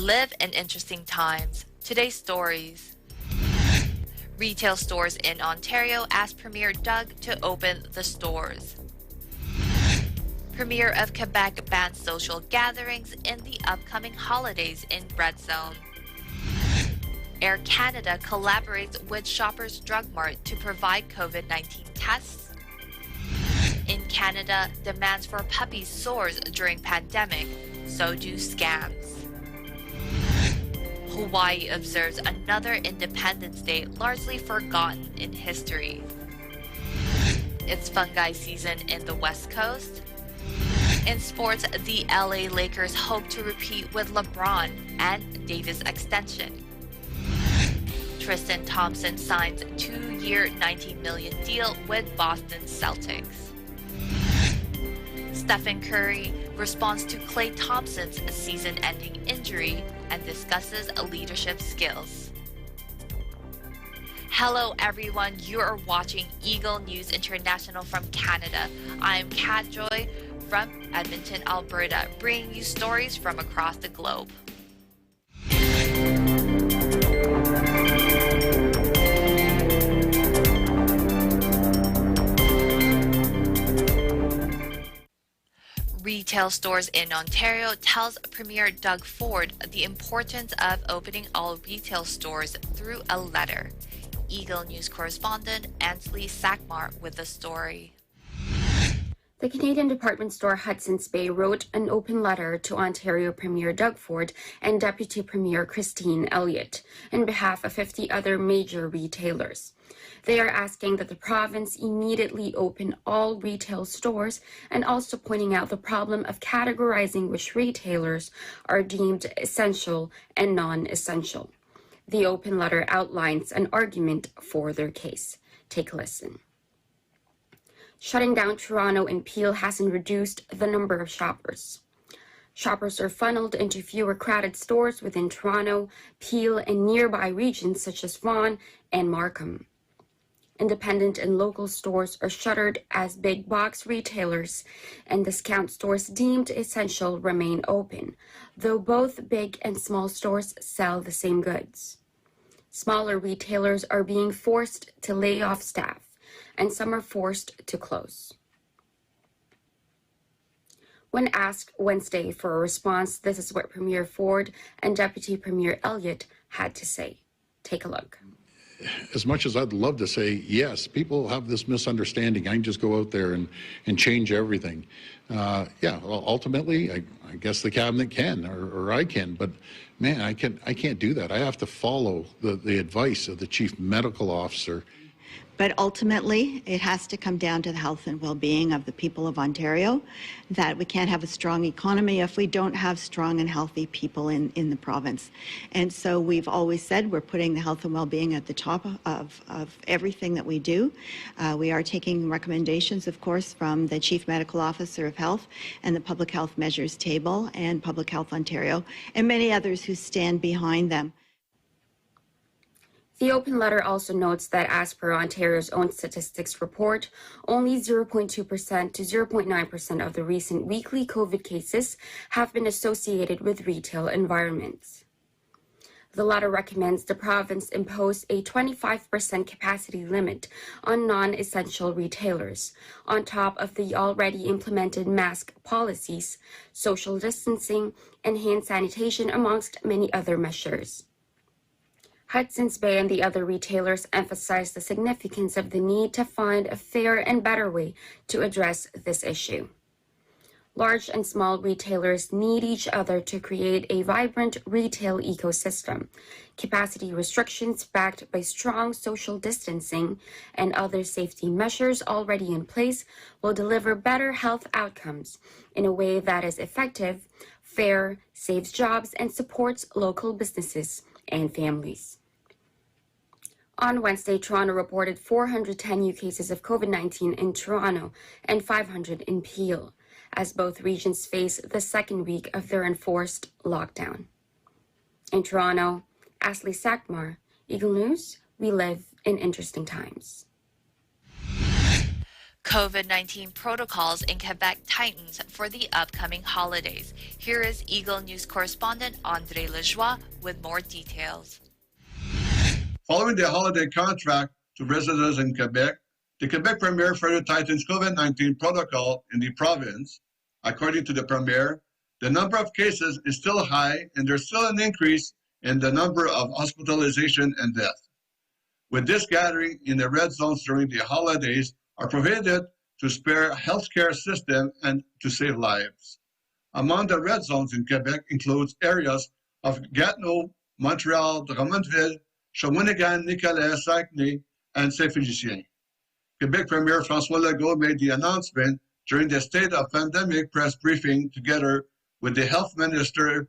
live in interesting times. Today's stories. Retail stores in Ontario ask Premier Doug to open the stores. Premier of Quebec bans social gatherings in the upcoming holidays in Red Zone. Air Canada collaborates with Shoppers Drug Mart to provide COVID-19 tests. In Canada, demands for puppies soars during pandemic, so do scams. Hawaii observes another Independence Day largely forgotten in history. It's fungi season in the West Coast. In sports, the LA Lakers hope to repeat with LeBron and Davis extension. Tristan Thompson signs 2-year $19 million deal with Boston Celtics. Stephen Curry responds to Klay Thompson's season-ending injury and discusses leadership skills. Hello everyone, you are watching Eagle News International from Canada. I'm Kat Joy from Edmonton, Alberta, bringing you stories from across the globe. Retail stores in Ontario tells Premier Doug Ford the importance of opening all retail stores through a letter. Eagle News correspondent Ansley Sackmar with the story. The Canadian department store Hudson's Bay wrote an open letter to Ontario Premier Doug Ford and Deputy Premier Christine Elliott on behalf of 50 other major retailers. They are asking that the province immediately open all retail stores and also pointing out the problem of categorizing which retailers are deemed essential and non-essential. The open letter outlines an argument for their case. Take a listen. Shutting down Toronto and Peel hasn't reduced the number of shoppers. Shoppers are funneled into fewer crowded stores within Toronto, Peel, and nearby regions such as Vaughan and Markham. Independent and local stores are shuttered as big box retailers, and discount stores deemed essential remain open, though both big and small stores sell the same goods. Smaller retailers are being forced to lay off staff, and some are forced to close. When asked Wednesday for a response, this is what Premier Ford and Deputy Premier Elliott had to say. Take a look. As much as I'd love to say, yes, people have this misunderstanding, I can just go out there and change everything. Ultimately, I guess the cabinet can, or I can, but man, I can't do that. I have to follow the advice of the chief medical officer. But ultimately, it has to come down to the health and well-being of the people of Ontario, that we can't have a strong economy if we don't have strong and healthy people in the province. And so we've always said we're putting the health and well-being at the top of everything that we do. We are taking recommendations, of course, from the Chief Medical Officer of Health and the Public Health Measures Table and Public Health Ontario, and many others who stand behind them. The open letter also notes that as per Ontario's own statistics report, only 0.2% to 0.9% of the recent weekly COVID cases have been associated with retail environments. The letter recommends the province impose a 25% capacity limit on non-essential retailers, on top of the already implemented mask policies, social distancing, and hand sanitation, amongst many other measures. Hudson's Bay and the other retailers emphasize the significance of the need to find a fair and better way to address this issue. Large and small retailers need each other to create a vibrant retail ecosystem. Capacity restrictions backed by strong social distancing and other safety measures already in place will deliver better health outcomes in a way that is effective, fair, saves jobs, and supports local businesses and families. On Wednesday, Toronto reported 410 new cases of COVID-19 in Toronto and 500 in Peel, as both regions face the second week of their enforced lockdown. In Toronto, Ashley Sackmar, Eagle News, we live in interesting times. COVID-19 protocols in Quebec tightens for the upcoming holidays. Here is Eagle News correspondent André Lejoie with more details. Following the holiday contract to residents in Quebec, the Quebec Premier further tightens COVID-19 protocol in the province. According to the Premier, the number of cases is still high and there's still an increase in the number of hospitalization and death. With this gathering in the red zones during the holidays are prohibited to spare healthcare system and to save lives. Among the red zones in Quebec includes areas of Gatineau, Montreal, Drummondville, Shawinigan, Nicolet, Saguenay, and Saint-Félicien. Quebec Premier François Legault made the announcement during the State of Pandemic press briefing together with the Health Minister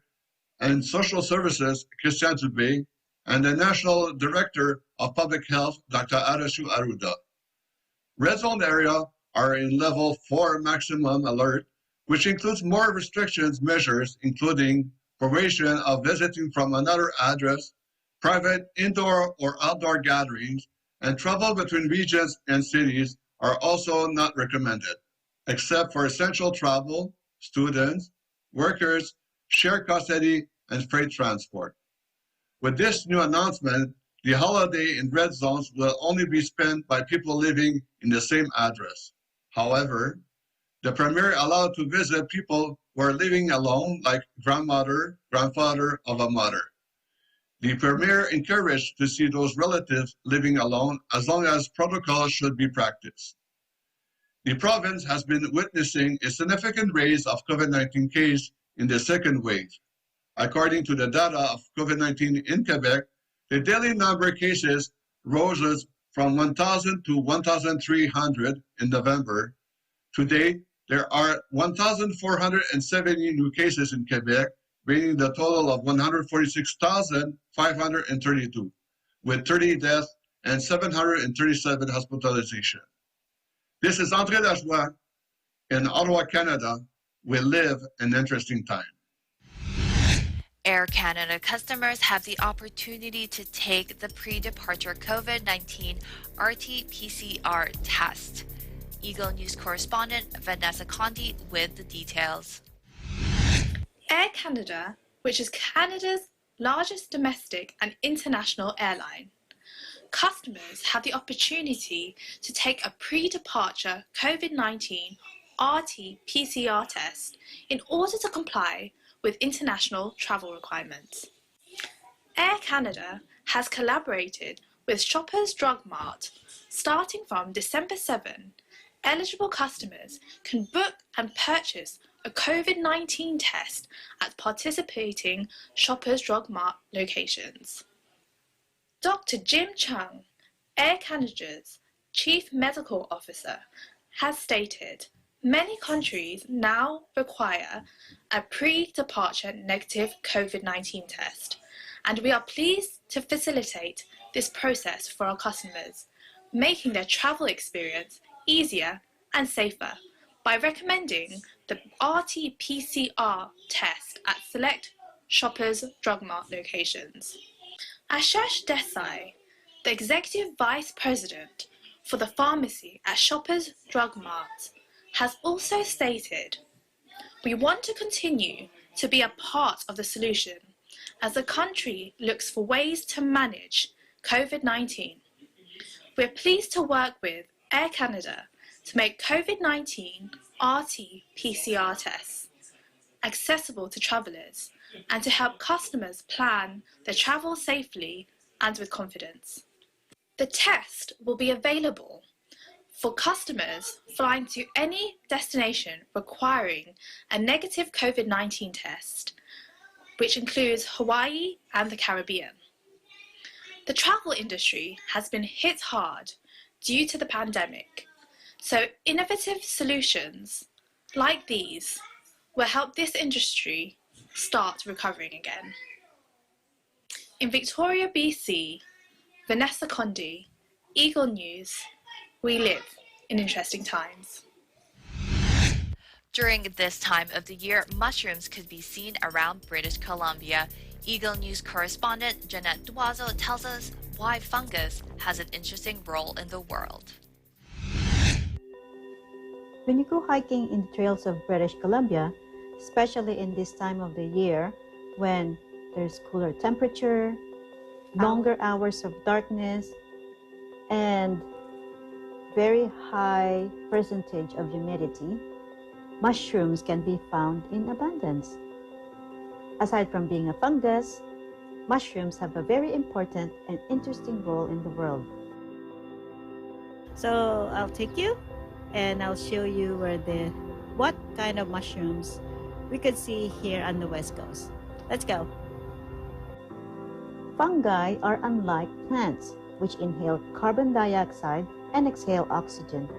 and Social Services, Christian Dubé, and the National Director of Public Health, Dr. Arashu Aruda. Red zone area are in level 4 maximum alert, which includes more restrictions measures, including prohibition of visiting from another address, private indoor or outdoor gatherings, and travel between regions and cities are also not recommended, except for essential travel, students, workers, shared custody, and freight transport. With this new announcement, the holiday in red zones will only be spent by people living in the same address. However, the Premier allowed to visit people who are living alone, like grandmother, grandfather of a mother. The Premier encouraged to see those relatives living alone as long as protocols should be practiced. The province has been witnessing a significant rise of COVID-19 cases in the second wave. According to the data of COVID-19 in Quebec, the daily number of cases rose from 1,000 to 1,300 in November. Today, there are 1,470 new cases in Quebec, bringing the total of 146,532, with 30 deaths and 737 hospitalizations. This is André Lejoie in Ottawa, Canada. We live an interesting time. Air Canada customers have the opportunity to take the pre-departure COVID-19 RT-PCR test. Eagle News correspondent Vanessa Condi with the details. Air Canada, which is Canada's largest domestic and international airline, customers have the opportunity to take a pre-departure COVID-19 RT-PCR test in order to comply with international travel requirements. Air Canada has collaborated with Shoppers Drug Mart. Starting from December 7, eligible customers can book and purchase a COVID-19 test at participating Shoppers Drug Mart locations. Dr. Jim Chung, Air Canada's Chief Medical Officer, has stated many countries now require a pre-departure negative COVID-19 test, and we are pleased to facilitate this process for our customers, making their travel experience easier and safer by recommending the RT-PCR test at select Shoppers Drug Mart locations. Ashish Desai, the Executive Vice President for the pharmacy at Shoppers Drug Mart, has also stated, "We want to continue to be a part of the solution as the country looks for ways to manage COVID-19. We're pleased to work with Air Canada to make COVID-19 RT-PCR tests accessible to travellers and to help customers plan their travel safely and with confidence. The test will be available for customers flying to any destination requiring a negative COVID-19 test, which includes Hawaii and the Caribbean. The travel industry has been hit hard due to the pandemic, so innovative solutions like these will help this industry start recovering again." In Victoria, BC, Vanessa Condi, Eagle News. We live in interesting times. During this time of the year, mushrooms could be seen around British Columbia. Eagle News correspondent Jeanette Duazo tells us why fungus has an interesting role in the world. When you go hiking in the trails of British Columbia, especially in this time of the year when there's cooler temperature, longer hours of darkness, and very high percentage of humidity, mushrooms can be found in abundance. Aside from being a fungus, mushrooms have a very important and interesting role in the world. So I'll take you and I'll show you what kind of mushrooms we could see here on the West Coast. Let's go. Fungi are unlike plants, which inhale carbon dioxide and exhale oxygen.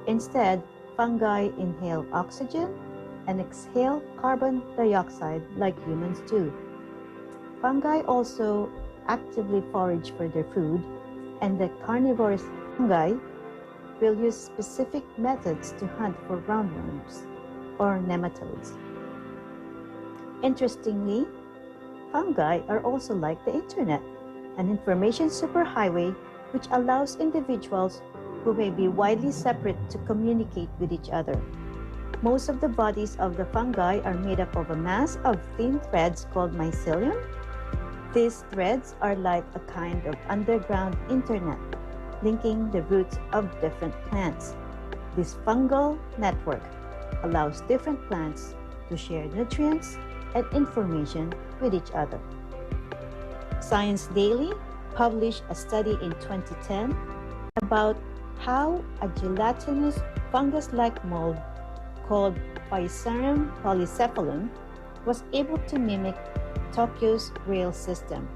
Instead, fungi inhale oxygen and exhale carbon dioxide like humans do. Fungi also actively forage for their food, and the carnivorous fungi will use specific methods to hunt for roundworms or nematodes. Interestingly, fungi are also like the internet, an information superhighway which allows individuals who may be widely separate to communicate with each other. Most of the bodies of the fungi are made up of a mass of thin threads called mycelium. These threads are like a kind of underground internet, linking the roots of different plants. This fungal network allows different plants to share nutrients and information with each other. Science Daily published a study in 2010 about how a gelatinous fungus-like mold called Physarum polycephalum was able to mimic Tokyo's rail system.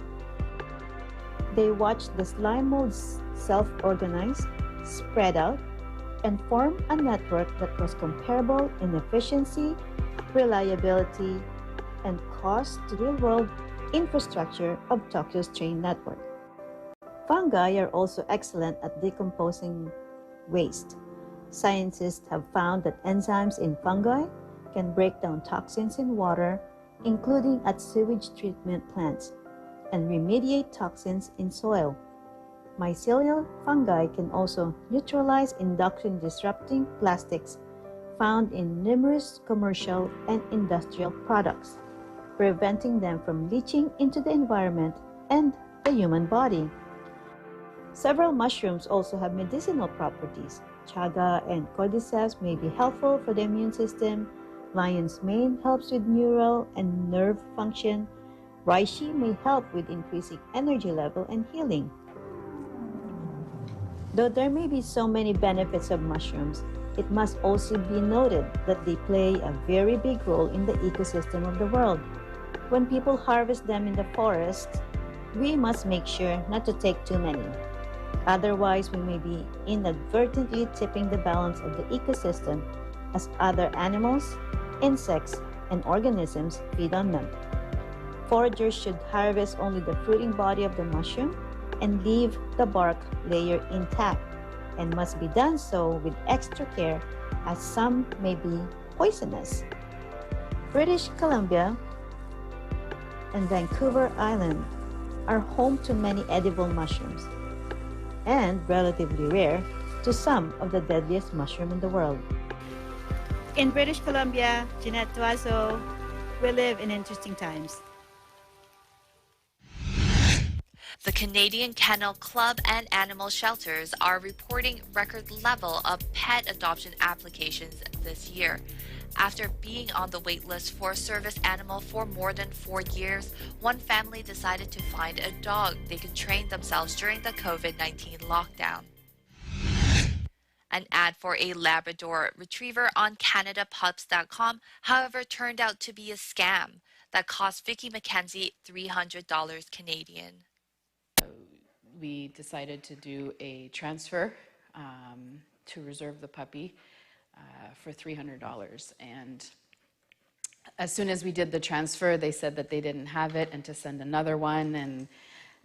They watched the slime molds self-organize, spread out, and form a network that was comparable in efficiency, reliability, and cost to the real-world infrastructure of Tokyo's train network. Fungi are also excellent at decomposing waste. Scientists have found that enzymes in fungi can break down toxins in water, including at sewage treatment plants, and remediate toxins in soil. Mycelial fungi can also neutralize endocrine-disrupting plastics found in numerous commercial and industrial products, preventing them from leaching into the environment and the human body. Several mushrooms also have medicinal properties. Chaga and cordyceps may be helpful for the immune system. Lion's mane helps with neural and nerve function. Reishi may help with increasing energy level and healing. Though there may be so many benefits of mushrooms, it must also be noted that they play a very big role in the ecosystem of the world. When people harvest them in the forest, we must make sure not to take too many. Otherwise, we may be inadvertently tipping the balance of the ecosystem as other animals, insects, and organisms feed on them. Foragers should harvest only the fruiting body of the mushroom and leave the bark layer intact, and must be done so with extra care as some may be poisonous. British Columbia and Vancouver Island are home to many edible mushrooms and relatively rare to some of the deadliest mushrooms in the world. In British Columbia, Jeanette Tuazo, we live in interesting times. The Canadian Kennel Club and animal shelters are reporting record level of pet adoption applications this year. After being on the wait list for a service animal for more than 4 years, one family decided to find a dog they could train themselves during the COVID-19 lockdown. An ad for a Labrador Retriever on CanadaPups.com, however, turned out to be a scam that cost Vicky McKenzie $300 Canadian. We decided to do a transfer to reserve the puppy for $300. And as soon as we did the transfer, they said that they didn't have it and to send another one. And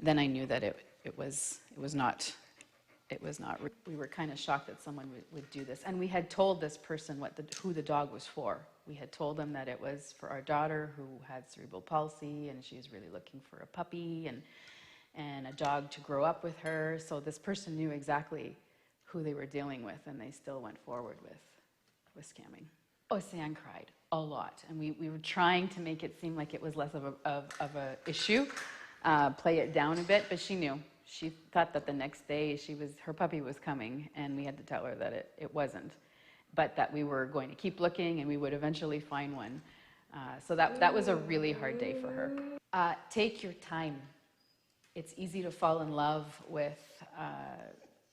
then I knew that it was not. We were kind of shocked that someone would do this. And we had told this person who the dog was for. We had told them that it was for our daughter who had cerebral palsy, and she was really looking for a puppy and a dog to grow up with her. So this person knew exactly who they were dealing with, and they still went forward with with scamming? Oh, Sian cried a lot, and we were trying to make it seem like it was less of a issue, play it down a bit, but she knew. She thought that the next day her puppy was coming, and we had to tell her that it wasn't, but that we were going to keep looking and we would eventually find one. So that was a really hard day for her. Take your time. It's easy to fall in love with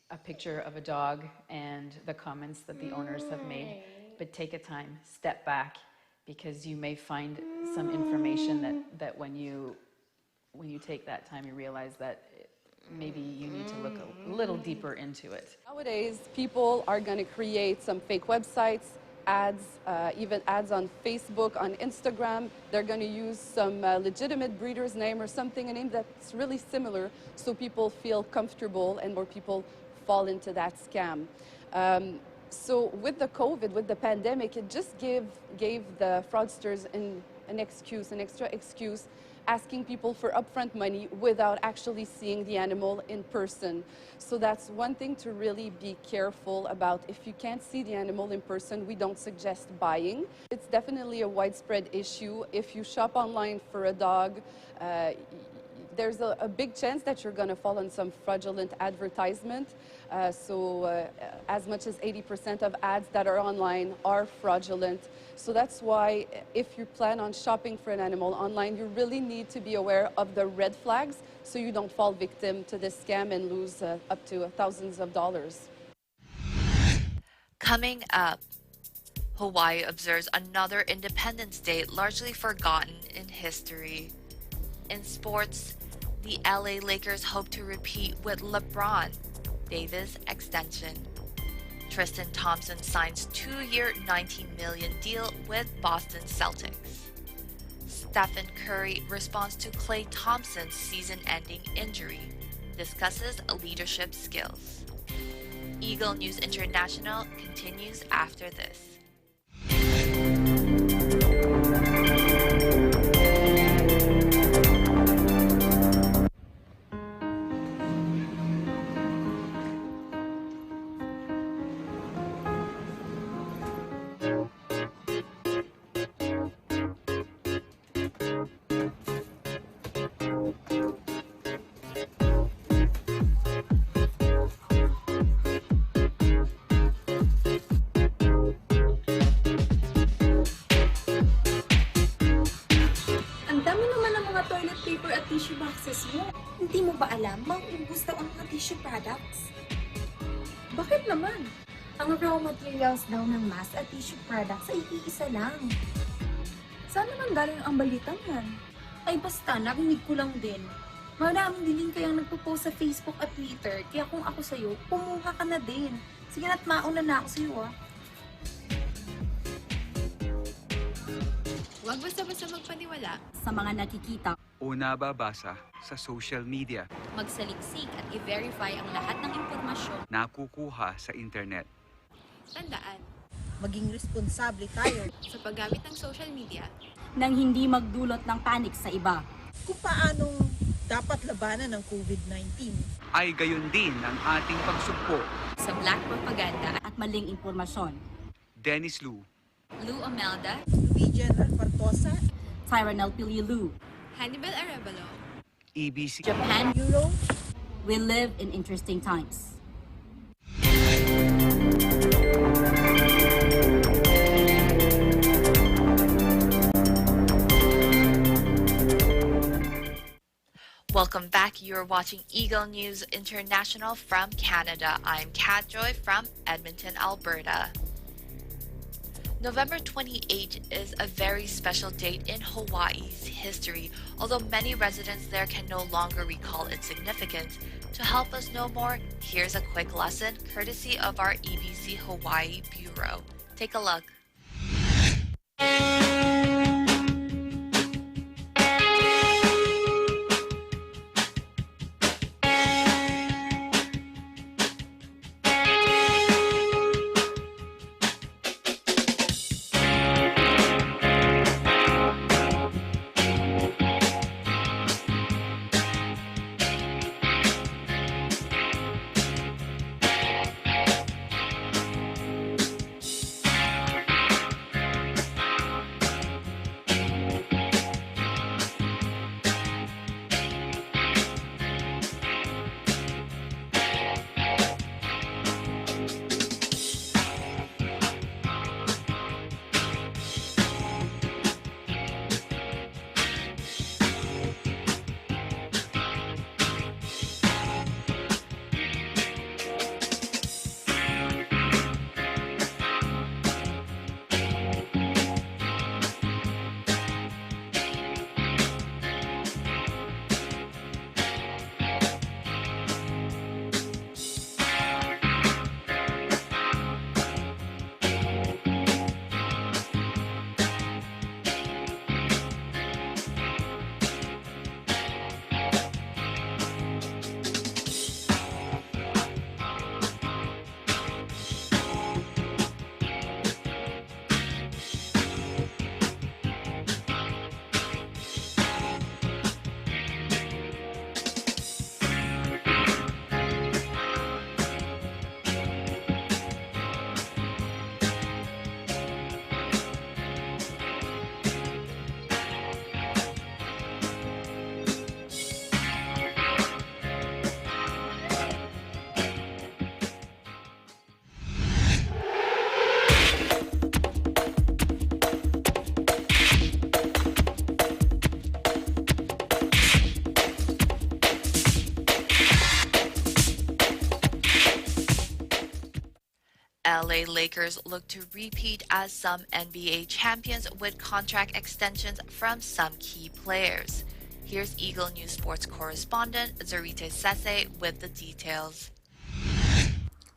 a picture of a dog and the comments that the owners have made, but take a time, step back, because you may find some information that when you take that time, you realize that maybe you need to look a little deeper into it. Nowadays, people are going to create some fake websites, ads, even ads on Facebook, on Instagram. They're going to use some legitimate breeder's name or something, a name that's really similar, so people feel comfortable and more people fall into that scam. So with the COVID, with the pandemic, it just gave the fraudsters an extra excuse, asking people for upfront money without actually seeing the animal in person. So that's one thing to really be careful about. If you can't see the animal in person, we don't suggest buying. It's definitely a widespread issue. If you shop online for a dog, there's a big chance that you're going to fall on some fraudulent advertisement. As much as 80% of ads that are online are fraudulent. So that's why if you plan on shopping for an animal online, you really need to be aware of the red flags so you don't fall victim to this scam and lose up to thousands of dollars. Coming up, Hawaii observes another Independence Day largely forgotten in history. In sports, the LA Lakers hope to repeat with LeBron Davis extension. Tristan Thompson signs 2-year, $19 million deal with Boston Celtics. Stephen Curry responds to Klay Thompson's season-ending injury, discusses leadership skills. Eagle News International continues after this. Tissue boxes mo. Hindi mo ba alam, mauubos daw ang mga tissue products? Bakit naman? Ang raw materials daw ng mask at tissue products ay iisa lang. Saan naman galing ang balitang yan? Ay basta, narinig ko lang din. Maraming din kayang nagpo-post sa Facebook at Twitter, kaya kung ako sa'yo, kumuha ka na din. Sige na't mauna na ako sa'yo Huwag basta-basta magpaniwala sa mga nakikita o nababasa sa social media. Magsaliksik at i-verify ang lahat ng impormasyon nakukuha sa internet. Tandaan, maging responsable tayo sa paggamit ng social media nang hindi magdulot ng panik sa iba. Kung paanong dapat labanan ng COVID-19 ay gayon din ang ating pagsugpo sa black propaganda at maling impormasyon. Dennis Lu, Lou Amelda, Luigian Alpartosa, Tyranel Pililu, Hannibal Arevalo, EBC Japan Bureau. We live in interesting times. Welcome back. You're watching Eagle News International from Canada. I'm Kat Joy from Edmonton, Alberta. November 28 is a very special date in Hawaii's history, although many residents there can no longer recall its significance. To help us know more, here's a quick lesson courtesy of our EBC Hawaii Bureau. Take a look. LA Lakers look to repeat as some NBA champions with contract extensions from some key players. Here's Eagle News Sports correspondent Zarita Sese with the details.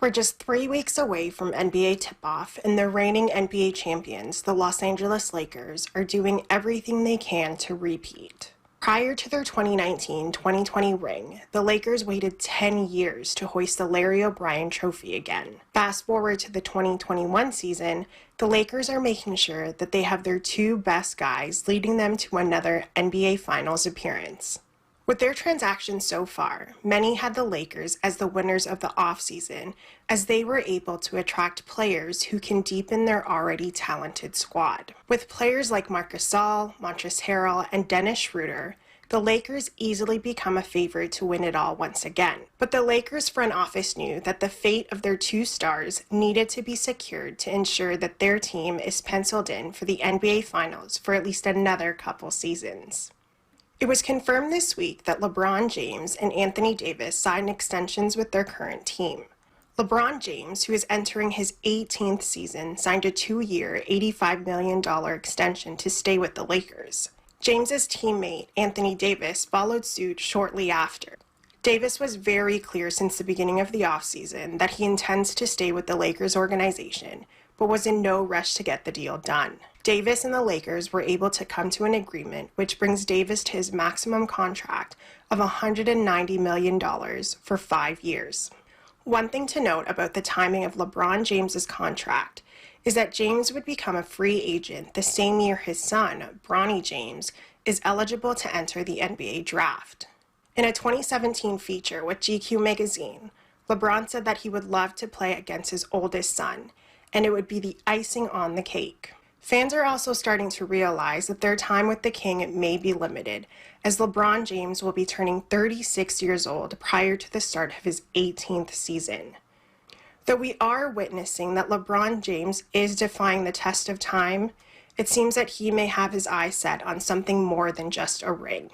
We're just 3 weeks away from NBA tip-off, and the reigning NBA champions, the Los Angeles Lakers, are doing everything they can to repeat. Prior to their 2019-2020 ring, the Lakers waited 10 years to hoist the Larry O'Brien Trophy again. Fast forward to the 2021 season, the Lakers are making sure that they have their two best guys leading them to another NBA Finals appearance. With their transactions so far, many had the Lakers as the winners of the offseason, as they were able to attract players who can deepen their already talented squad. With players like Marc Gasol, Montrezl Harrell, and Dennis Schroeder, the Lakers easily become a favorite to win it all once again. But the Lakers front office knew that the fate of their two stars needed to be secured to ensure that their team is penciled in for the NBA Finals for at least another couple seasons. It was confirmed this week that LeBron James and Anthony Davis signed extensions with their current team. LeBron James, who is entering his 18th season, signed a 2-year, $85 million extension to stay with the Lakers. James's teammate, Anthony Davis, followed suit shortly after. Davis was very clear since the beginning of the offseason that he intends to stay with the Lakers organization, but was in no rush to get the deal done. Davis and the Lakers were able to come to an agreement which brings Davis to his maximum contract of $190 million for 5 years. One thing to note about the timing of LeBron James's contract is that James would become a free agent the same year his son, Bronny James, is eligible to enter the NBA draft. In a 2017 feature with GQ magazine, LeBron said that he would love to play against his oldest son, and it would be the icing on the cake. Fans are also starting to realize that their time with the King may be limited, as LeBron James will be turning 36 years old prior to the start of his 18th season. Though we are witnessing that LeBron James is defying the test of time, it seems that he may have his eyes set on something more than just a ring.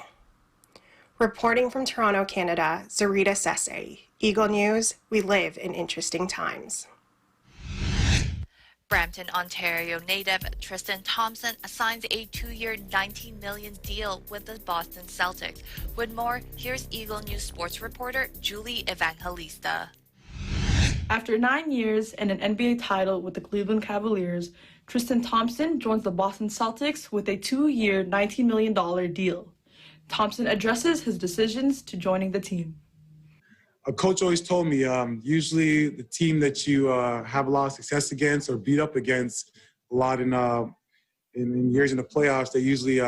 Reporting from Toronto, Canada, Zarita Sese, Eagle News, we live in interesting times. Brampton, Ontario native Tristan Thompson signs a 2-year, $19 million deal with the Boston Celtics. With more, here's Eagle News sports reporter Julie Evangelista. After 9 years and an NBA title with the Cleveland Cavaliers, Tristan Thompson joins the Boston Celtics with a 2-year, $19 million deal. Thompson addresses his decisions to joining the team. A coach always told me, usually the team that you have a lot of success against or beat up against a lot in years in the playoffs, they usually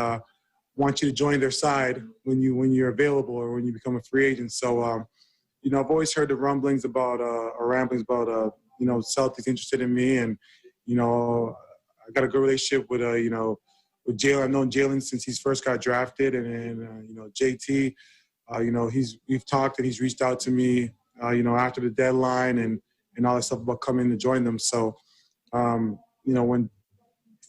want you to join their side when you're available or when you become a free agent. So, I've always heard the rumblings about or ramblings about, Celtics interested in me, and I got a good relationship with with Jalen. I've known Jalen since he first got drafted, and JT. We've talked and he's reached out to me, after the deadline and all that stuff about coming to join them. So, when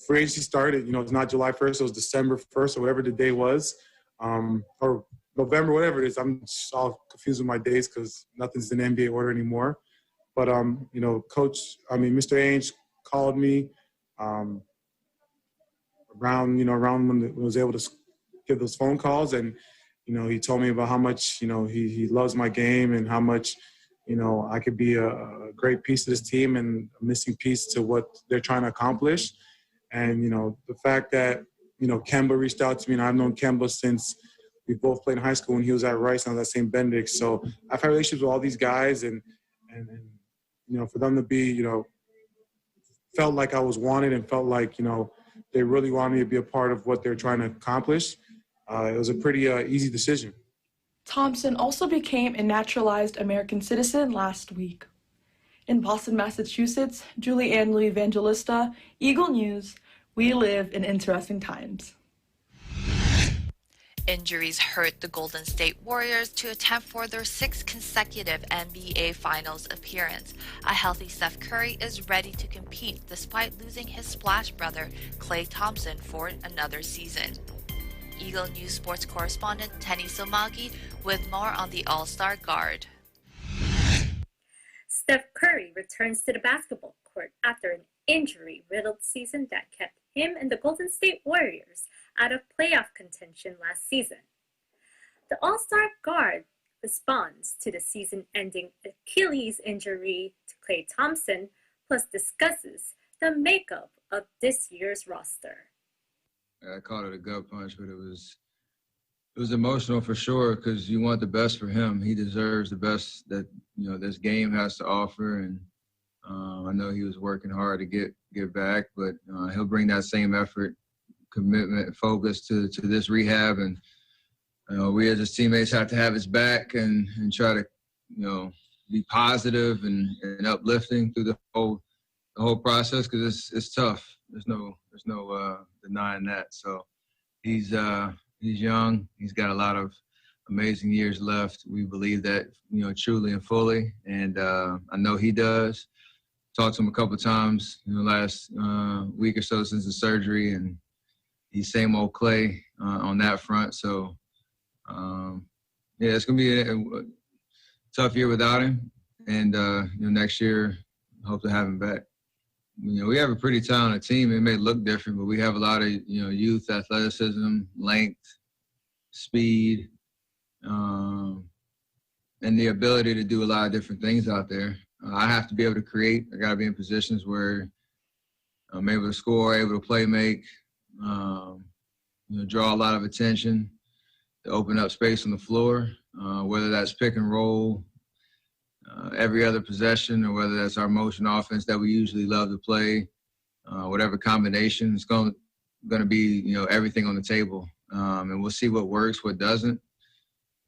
free agency started, it's not July 1st, it was December 1st or whatever the day was, or November, whatever it is. I'm just all confused with my days because nothing's in NBA order anymore. But, Mr. Ainge called me around when I was able to give those phone calls, and he told me about how much, he loves my game and how much, I could be a great piece of this team and a missing piece to what they're trying to accomplish. And, the fact that, Kemba reached out to me, and I've known Kemba since we both played in high school when he was at Rice and I was at St. Benedict. So I've had relationships with all these guys and for them to be, felt like I was wanted and felt like, they really wanted me to be a part of what they're trying to accomplish. It was a pretty easy decision. Thompson also became a naturalized American citizen last week. In Boston, Massachusetts, Julie Ann Louis Evangelista, Eagle News, we live in interesting times. Injuries hurt the Golden State Warriors to attempt for their 6th consecutive NBA Finals appearance. A healthy Steph Curry is ready to compete despite losing his splash brother, Klay Thompson, for another season. Eagle News sports correspondent Tenny Somagi with more on the All-Star Guard. Steph Curry returns to the basketball court after an injury-riddled season that kept him and the Golden State Warriors out of playoff contention last season. The All-Star guard responds to the season-ending Achilles injury to Klay Thompson, plus discusses the makeup of this year's roster. I called it a gut punch, but it was emotional for sure because you want the best for him. He deserves the best that this game has to offer, and I know he was working hard to get back, but he'll bring that same effort, commitment, and focus to this rehab, and we as his teammates have to have his back and try to be positive and uplifting through the whole process because it's tough. There's no denying that. So he's young. He's got a lot of amazing years left. We believe that, truly and fully. And I know he does. Talked to him a couple of times last week or so since the surgery, and he's same old Klay on that front. So, it's going to be a tough year without him. And, next year, hope to have him back. We have a pretty talented team. It may look different, but we have a lot of, youth, athleticism, length, speed, and the ability to do a lot of different things out there. I have to be able to create. I got to be in positions where I'm able to score, able to play make, draw a lot of attention, to open up space on the floor, whether that's pick and roll, every other possession, or whether that's our motion offense that we usually love to play, whatever combination, it's going to be, everything on the table. And we'll see what works, what doesn't.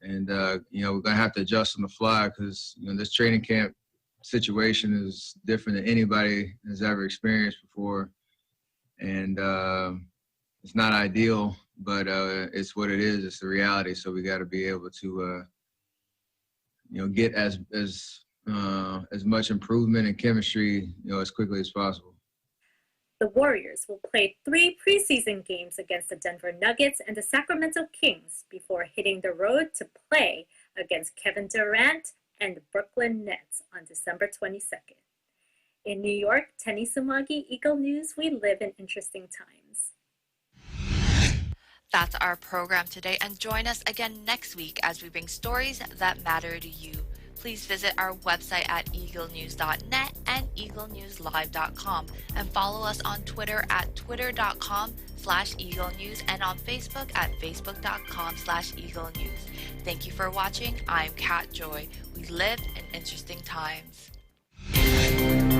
And, we're going to have to adjust on the fly because, this training camp situation is different than anybody has ever experienced before. And it's not ideal, but it's what it is. It's the reality. So we got to be able to, get as much improvement and chemistry, as quickly as possible. The Warriors will play 3 preseason games against the Denver Nuggets and the Sacramento Kings before hitting the road to play against Kevin Durant and the Brooklyn Nets on December 22nd. In New York, Tenny Sumagi, Eagle News, we live in interesting times. That's our program today, and join us again next week as we bring stories that matter to you. Please visit our website at eaglenews.net and eaglenewslive.com and follow us on Twitter at twitter.com/eaglenews and on Facebook at facebook.com/eaglenews. Thank you for watching. I'm Kat Joy. We live in interesting times.